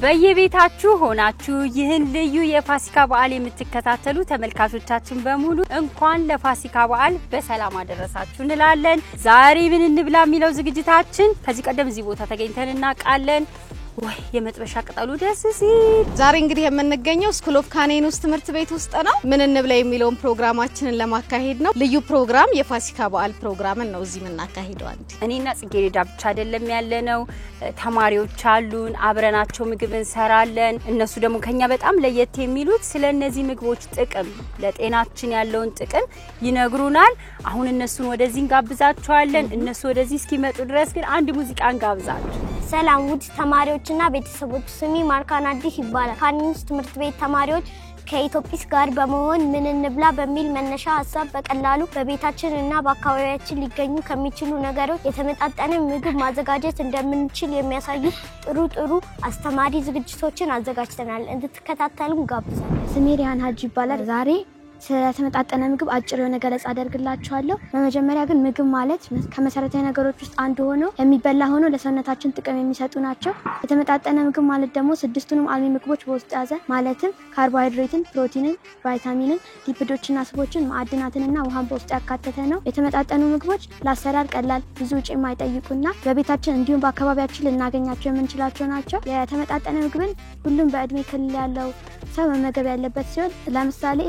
በየቤታችሁ ሆናችሁ ይህን ልዩ የፋሲካ በዓል የምትከታተሉ ተመልካቾቻችን በሙሉ እንኳን ለፋሲካ በዓል በሰላም አደረሳችሁ እንላለን። ዛሬ ምን እንብላ የሚለው ዝግጅታችን ከዚህ ቀደም እዚህ ቦታ ተገኝተን እናቃለን። ወይ የመጥበሻ ቅጠሉ ደስ ሲል ዛሬ እንግዲህ የምንገኘው ስኩል ኦፍ ካኔን ውስጥ ትምህርት ቤት ውስጥ ነው። ምን እንብላ የሚለውን ፕሮግራማችንን ለማካሄድ ነው። ልዩ ፕሮግራም የፋሲካ በዓል ፕሮግራምን ነው እዚህ የምናካሄደው። እኔና ጽጌረዳ ብቻ አይደለም ያለነው፣ ተማሪዎች አሉን፣ አብረናቸው ምግብ እንሰራለን። እነሱ ደግሞ ከኛ በጣም ለየት የሚሉት ስለነዚህ ምግቦች ጥቅም ለጤናችን ያለውን ጥቅም ይነግሩናል። አሁን እነሱን ወደዚህ እንጋብዛቸዋለን። እነሱ ወደዚህ እስኪመጡ ድረስ ግን አንድ ሙዚቃ እንጋብዛቸው። ሰላም ውድ ተማሪዎችና ቤተሰቦች፣ ስሜ ማርካን አዲስ ይባላል። ካኔን ትምህርት ቤት ተማሪዎች ከኢትዮጵስ ጋር በመሆን ምን እንብላ በሚል መነሻ ሐሳብ በቀላሉ በቤታችንና በአካባቢያችን ሊገኙ ከሚችሉ ነገሮች የተመጣጠነ ምግብ ማዘጋጀት እንደምንችል የሚያሳዩ ጥሩ አስተማሪ ዝግጅቶችን አዘጋጅተናል። እንድትከታተሉን ጋብዛለሁ። ስሜ ሪያን ሀጂ ይባላል። ዛሬ ስለተመጣጠነ ምግብ አጭር የሆነ ገለጻ አደርግላችኋለሁ። በመጀመሪያ ግን ምግብ ማለት ከመሰረታዊ ነገሮች ውስጥ አንዱ ሆኖ የሚበላ ሆኖ ለሰውነታችን ጥቅም የሚሰጡ ናቸው። የተመጣጠነ ምግብ ማለት ደግሞ ስድስቱንም አልሚ ምግቦች በውስጡ ያዘ ማለትም ካርቦሃይድሬትን፣ ፕሮቲንን፣ ቫይታሚንን፣ ሊፒዶችና ስቦችን፣ ማዕድናትንና ውሃን በውስጡ ያካተተ ነው። የተመጣጠኑ ምግቦች ለአሰራር ቀላል፣ ብዙ ወጪ የማይጠይቁና በቤታችን እንዲሁም በአካባቢያችን ልናገኛቸው የምንችላቸው ናቸው። የተመጣጠነ ምግብን ሁሉም በእድሜ ክልል ያለው ሰው መመገብ ያለበት ሲሆን ለምሳሌ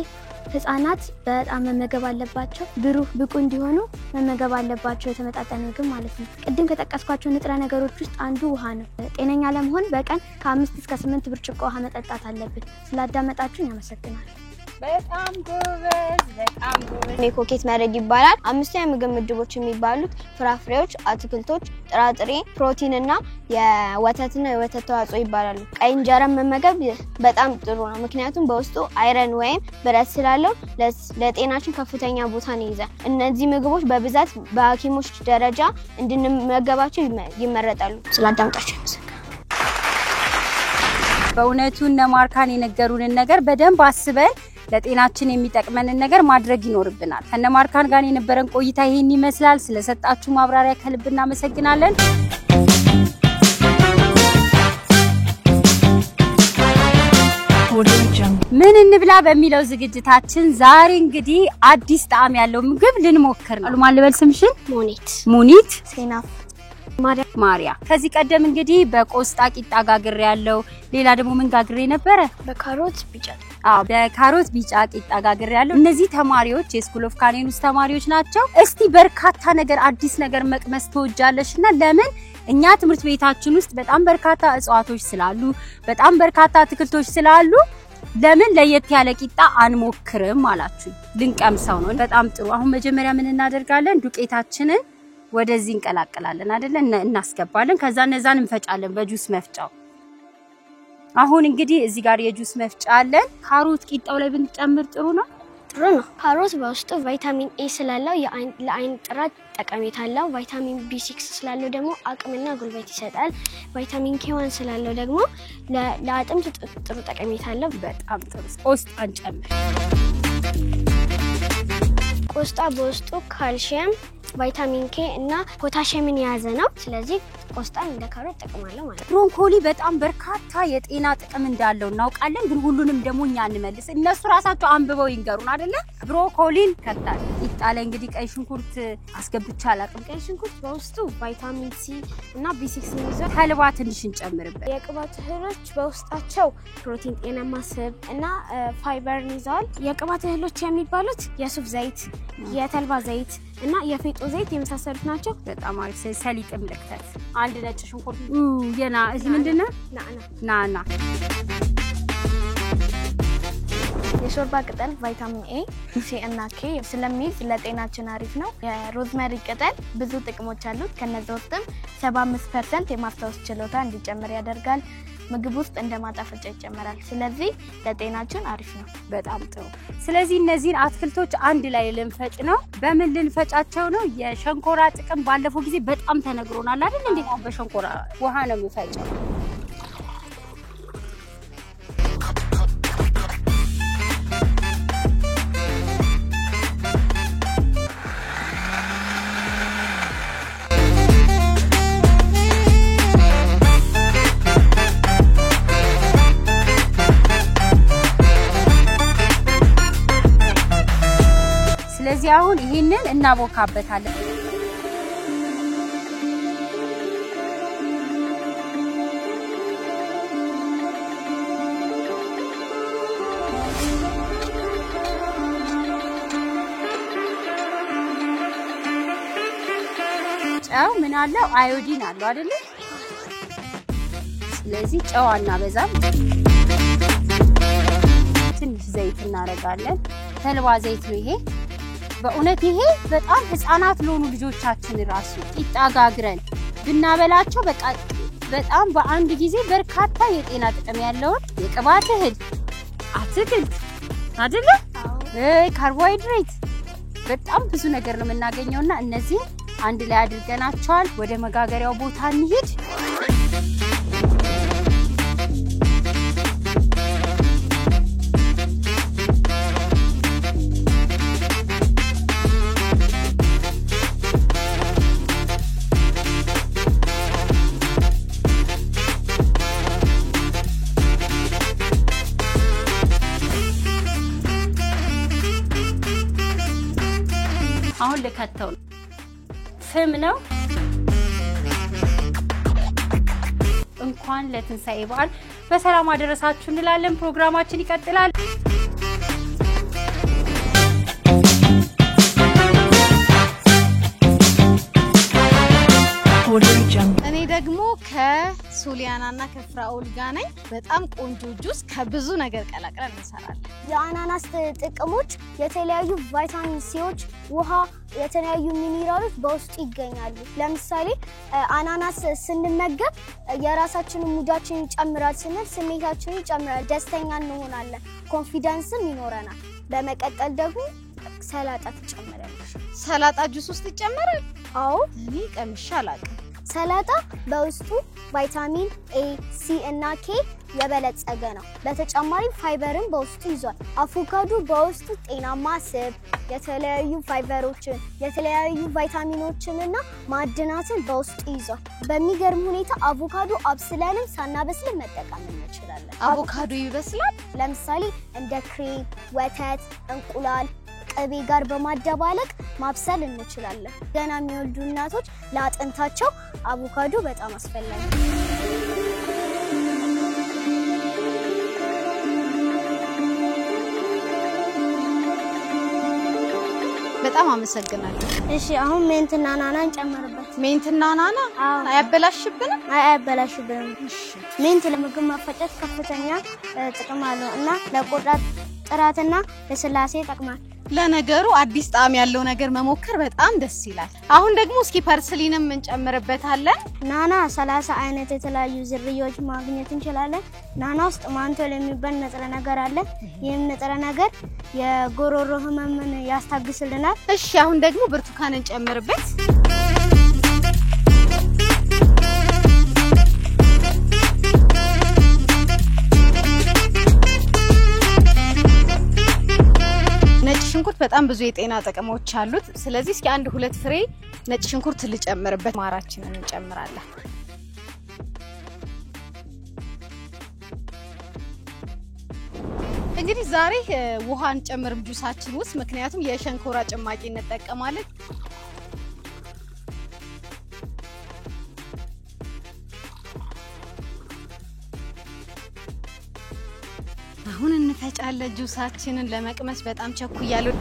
ህፃናት በጣም መመገብ አለባቸው። ብሩህ ብቁ እንዲሆኑ መመገብ አለባቸው የተመጣጠነ ምግብ ማለት ነው። ቅድም ከጠቀስኳቸው ንጥረ ነገሮች ውስጥ አንዱ ውሃ ነው። ጤነኛ ለመሆን በቀን ከ5 እስከ 8 ብርጭቆ ውሃ መጠጣት አለብን። ስላዳመጣችሁኝ አመሰግናለሁ። በጣም ጎበዝ። ኮኬት መረድ ይባላል። 5 የምግብ ምድቦች የሚባሉት ፍራፍሬዎች፣ አትክልቶች፣ ጥራጥሬ፣ ፕሮቲን እና የወተትና የወተት ተዋጽኦ ይባላሉ። ቀይ እንጀራ መመገብ በጣም ጥሩ ነው፣ ምክንያቱም በውስጡ አይረን ወይም ብረት ስላለው ለጤናችን ከፍተኛ ቦታን ይይዛል። እነዚህ ምግቦች በብዛት በሐኪሞች ደረጃ እንድንመገባቸው ይመረጣሉ። ስላዳመጣችሁ በእውነቱ እነ ማርካን የነገሩንን ነገር በደንብ አስበን ለጤናችን የሚጠቅመንን ነገር ማድረግ ይኖርብናል። ከነ ማርካን ጋር የነበረን ቆይታ ይሄን ይመስላል። ስለሰጣችሁ ማብራሪያ ከልብ እናመሰግናለን። ምን እንብላ በሚለው ዝግጅታችን ዛሬ እንግዲህ አዲስ ጣዕም ያለው ምግብ ልንሞክር ነው። ማን ልበል ስምሽን? ሙኒት ሴናፍ ማሪያ። ከዚህ ቀደም እንግዲህ በቆስጣ ቂጣ ጋግሬ ያለው፣ ሌላ ደግሞ ምን ጋግሬ ነበረ? በካሮት ቢጫ ቂጣ ጋግሬ ያለው። እነዚህ ተማሪዎች የስኩል ኦፍ ካኔን ውስጥ ተማሪዎች ናቸው። እስቲ በርካታ ነገር አዲስ ነገር መቅመስ ተወጃለሽና ለምን እኛ ትምህርት ቤታችን ውስጥ በጣም በርካታ እጽዋቶች ስላሉ በጣም በርካታ አትክልቶች ስላሉ ለምን ለየት ያለ ቂጣ አንሞክርም አላችሁ? ልንቀምሰው ነው። በጣም ጥሩ። አሁን መጀመሪያ ምን እናደርጋለን? ዱቄታችንን ወደዚህ እንቀላቀላለን አይደለ? እናስገባለን። ከዛ እነዛን እንፈጫለን በጁስ መፍጫው። አሁን እንግዲህ እዚህ ጋር የጁስ መፍጫ አለን። ካሮት ቂጣው ላይ ብንጨምር ጥሩ ነው። ካሮት በውስጡ ቫይታሚን ኤ ስላለው ለአይን ጥራት ጠቀሜታ አለው። ቫይታሚን ቢ6 ስላለው ደግሞ አቅምና ጉልበት ይሰጣል። ቫይታሚን ኬ1 ስላለው ደግሞ ለአጥንት ጥሩ ጠቀሜታ አለው። በጣም ጥሩ። ቆስጣ እንጨምር። ቆስጣ በውስጡ ካልሲየም፣ ቫይታሚን ኬ እና ፖታሺየምን የያዘ ነው። ስለዚህ ቆስጣን እንደ ካሮት ተጠቅማለሁ ማለት ነው። ብሮኮሊ በጣም በርካታ የጤና ጥቅም እንዳለው እናውቃለን፣ ግን ሁሉንም ደግሞ እኛ እንመልስ። እነሱ ራሳቸው አንብበው ይንገሩን አይደለ? ብሮኮሊን ከታል ይጣለ። እንግዲህ ቀይ ሽንኩርት አስገብቻ አላቅም። ቀይ ሽንኩርት በውስጡ ቫይታሚን ሲ እና ቢ6 ይዟል። ከልባ ትንሽ እንጨምርበት። የቅባት እህሎች በውስጣቸው ፕሮቲን፣ ጤናማ ስብ እና ፋይበርን ይዘዋል። የቅባት እህሎች የሚባሉት የሱፍ ዘይት፣ የተልባ ዘይት እና የፌጦ ዘይት የመሳሰሉት ናቸው። በጣም አሪፍ። ሰሊጥም ልክተት። አንድ ነጭ ሽንኩርት የና እዚህ ምንድነው? ናና የሾርባ ቅጠል ቫይታሚን ኤ፣ ሲ እና ኬ ስለሚይዝ ለጤናችን አሪፍ ነው። የሮዝመሪ ቅጠል ብዙ ጥቅሞች አሉት። ከነዚህ ውስጥም 75% የማስታወስ ችሎታ እንዲጨምር ያደርጋል። ምግብ ውስጥ እንደማጣፈጫ ይጨመራል። ስለዚህ ለጤናችን አሪፍ ነው። በጣም ጥሩ። ስለዚህ እነዚህን አትክልቶች አንድ ላይ ልንፈጭ ነው። በምን ልንፈጫቸው ነው? የሸንኮራ ጥቅም ባለፈው ጊዜ በጣም ተነግሮናል አይደል? እንዴ በሸንኮራ ውሃ ነው የምፈጨው። አሁን ይሄንን እናቦካበታለን። ጨው ምን አለው? አዮዲን አለው አይደል? ስለዚህ ጨው እናበዛም። ትንሽ ዘይት እናረጋለን። ተልባ ዘይት ነው ይሄ። በእውነት ይሄ በጣም ህፃናት ለሆኑ ልጆቻችን ራሱ ቂጣ ጋግረን ብናበላቸው በቃ በጣም በአንድ ጊዜ በርካታ የጤና ጥቅም ያለው የቅባት እህል አትክልት አይደል? ካርቦሃይድሬት በጣም ብዙ ነገር ነው የምናገኘውና እነዚህ አንድ ላይ አድርገናቸዋል። ወደ መጋገሪያው ቦታ እንሂድ። አሁን ለከተው ፍም ነው። እንኳን ለትንሳኤ በዓል በሰላም አደረሳችሁ እንላለን። ፕሮግራማችን ይቀጥላል። እኔ ደግሞ ከሶሊያናና ከፍራኦል ጋር ነኝ። በጣም ቆንጆ ጁስ ከብዙ ነገር ቀላቅለን እንሰራለን። የአናናስ ጥቅሞች የተለያዩ ቫይታሚን ሲዎች፣ ውሃ፣ የተለያዩ ሚኒራሎች በውስጡ ይገኛሉ። ለምሳሌ አናናስ ስንመገብ የራሳችንን ሙዳችንን ይጨምራል ስንል ስሜታችንን ይጨምራል፣ ደስተኛ እንሆናለን፣ ኮንፊደንስም ይኖረናል። በመቀጠል ደግሞ ሰላጣ ትጨምራለሽ። ሰላጣ ጁስ ውስጥ ይጨመራል? አዎ። እኔ ቀምሼ አላውቅም። ሰላጣ በውስጡ ቫይታሚን ኤ፣ ሲ እና ኬ የበለጸገ ነው። በተጨማሪም ፋይበርን በውስጡ ይዟል። አቮካዶ በውስጡ ጤናማ ስብ፣ የተለያዩ ፋይበሮችን፣ የተለያዩ ቫይታሚኖችንና ማዕድናትን በውስጡ ይዟል። በሚገርም ሁኔታ አቮካዶ አብስለንም ሳናበስልም መጠቀም እንችላለን። አቮካዶ ይበስላል? ለምሳሌ እንደ ክሬም፣ ወተት፣ እንቁላል ቅቤ ጋር በማደባለቅ ማብሰል እንችላለን። ገና የሚወልዱ እናቶች ለአጥንታቸው አቮካዶ በጣም አስፈላጊ ነው። በጣም አመሰግናለሁ። እሺ አሁን ሜንትና ናና እንጨምርበት። ሜንትና ናና አያበላሽብንም? አያበላሽብንም። እሺ ሜንት ለምግብ ማፈጨት ከፍተኛ ጥቅም አለው እና ለቆዳ ጥራትና ለስላሴ ይጠቅማል። ለነገሩ አዲስ ጣዕም ያለው ነገር መሞከር በጣም ደስ ይላል። አሁን ደግሞ እስኪ ፐርስሊንም እንጨምርበታለን። ናና 30 አይነት የተለያዩ ዝርያዎች ማግኘት እንችላለን። ናና ውስጥ ማንቶል የሚባል ንጥረ ነገር አለ። ይህም ንጥረ ነገር የጉሮሮ ህመምን ያስታግስልናል። እሺ አሁን ደግሞ ብርቱካን እንጨምርበት። ሽንኩርት በጣም ብዙ የጤና ጥቅሞች አሉት። ስለዚህ እስኪ 1-2 ፍሬ ነጭ ሽንኩርት ልጨምርበት። ማራችንን እንጨምራለን። እንግዲህ ዛሬ ውሃ እንጨምርም ጁሳችን ውስጥ፣ ምክንያቱም የሸንኮራ ጭማቂ እንጠቀማለን። አሁን እንፈጫለን። ጁሳችንን ለመቅመስ በጣም ቸኩያለሁ።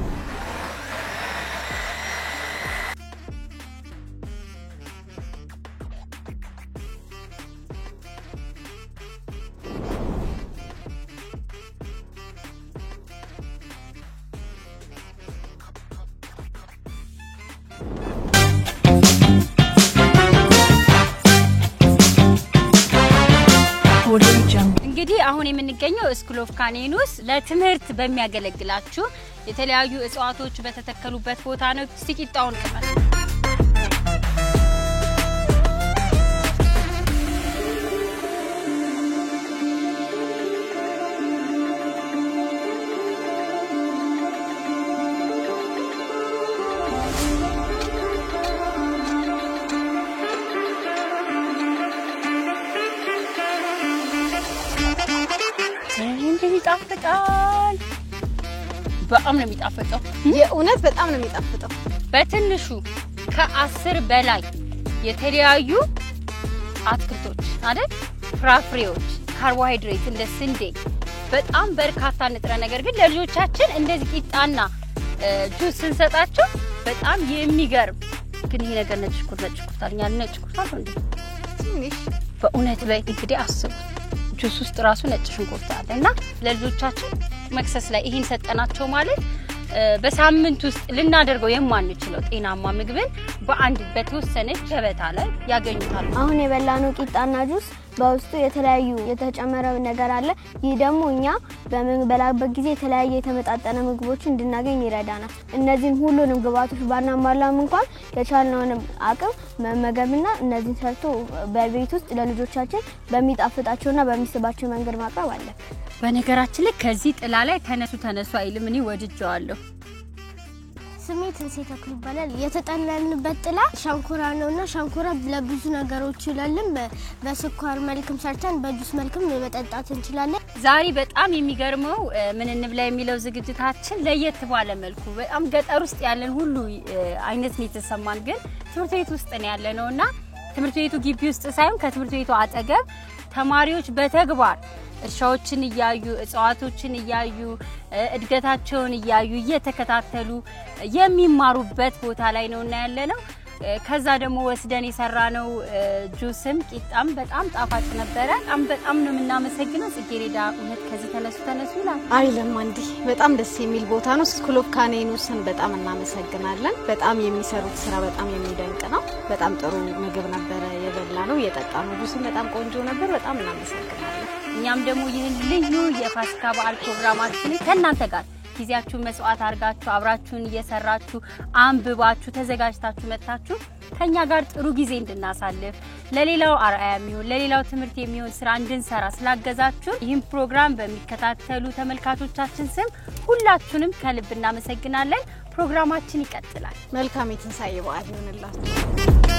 እንግዲህ አሁን የምንገኘው ስኩል ኦፍ ካኔኑስ ለትምህርት በሚያገለግላችሁ የተለያዩ እጽዋቶች በተተከሉበት ቦታ ነው። ስቂጣውን ቅመስ ይጣፍጣል። በጣም ነው የሚጣፍጠው የእውነት በጣም ነው የሚጣፍጠው በትንሹ ከ10 በላይ የተለያዩ አትክልቶች አይደል ፍራፍሬዎች ካርቦሃይድሬት እንደ ስንዴ በጣም በርካታ ንጥረ ነገር ግን ለልጆቻችን እንደዚህ ቂጣና ጁስ እንሰጣቸው በጣም የሚገርም ግን ይሄ ነገር ነጭ ሽንኩርት አለኛ ነጭ ሽንኩርት አለ እንዴ ትንሽ በእውነት ላይ እንግዲህ አስቡ ጁስ ውስጥ ራሱ ነጭ ሽንኩርት አለና ለልጆቻችን መክሰስ ላይ ይሄን ሰጠናቸው ማለት በሳምንት ውስጥ ልናደርገው የማንችለው ጤናማ ምግብን በአንድ በተወሰነ ገበታ ላይ ያገኙታል አሁን የበላነው ቂጣና ጁስ በውስጡ የተለያዩ የተጨመረ ነገር አለ ይህ ደግሞ እኛ በመበላበት ጊዜ የተለያየ የተመጣጠነ ምግቦችን እንድናገኝ ይረዳናል እነዚህን ሁሉንም ግብአቶች ባናሟላም እንኳን የቻልነውን አቅም መመገብና እነዚህን ሰርቶ በቤት ውስጥ ለልጆቻችን በሚጣፍጣቸውና በሚስባቸው መንገድ ማቅረብ አለ በነገራችን ላይ ከዚህ ጥላ ላይ ተነሱ አይልም እኔ ወድጄዋለሁ ስሜት ተክሉ ይባላል የተጠለልንበት ጥላ ሸንኮራ ነውና ሸንኮራ ለብዙ ነገሮች ይላልም በስኳር መልክም ሰርተን በጁስ መልክም መጠጣት እንችላለን ዛሬ በጣም የሚገርመው ምን እንብላ የሚለው ዝግጅታችን ለየት ባለ መልኩ በጣም ገጠር ውስጥ ያለን ሁሉ አይነት ነው የተሰማን ግን ትምህርት ቤት ውስጥ ነው ያለነውና ትምህርት ቤቱ ግቢ ውስጥ ሳይሆን ከትምህርት ቤቱ አጠገብ ተማሪዎች በተግባር እርሻዎችን ያዩ እጽዋቶችን ያዩ እድገታቸውን ያዩ እየተከታተሉ የሚማሩበት ቦታ ላይ ነውና ያለነው ከዛ ደግሞ ወስደን የሰራነው ጁስም ቂጣም በጣም ጣፋጭ ነበረ በጣም ነው እናመሰግነው ጽጌሬዳ እውነት ከዚህ ተነሱ ይላል አይለም አንዲ በጣም ደስ የሚል ቦታ ነው ስኩል ኦፍ ካኔኑስን በጣም እናመሰግናለን በጣም የሚሰሩት ስራ በጣም የሚደንቅ ነው በጣም ጥሩ ምግብ ነበር የበላነው የጠጣነው ጁስም በጣም ቆንጆ ነበር በጣም እናመሰግናለን እኛም ደግሞ ይህን ልዩ የፋሲካ በዓል ፕሮግራማችንን ከእናንተ ጋር ጊዜያችሁን መስዋዕት አድርጋችሁ አብራችሁን እየሰራችሁ አንብባችሁ ተዘጋጅታችሁ መጣችሁ ከኛ ጋር ጥሩ ጊዜ እንድናሳልፍ ለሌላው አርአያ የሚሆን ለሌላው ትምህርት የሚሆን ስራ እንድንሰራ ስላገዛችሁ ይህን ፕሮግራም በሚከታተሉ ተመልካቾቻችን ስም ሁላችሁንም ከልብ እናመሰግናለን ፕሮግራማችን ይቀጥላል መልካም የትንሳኤ በዓል ይሁንላችሁ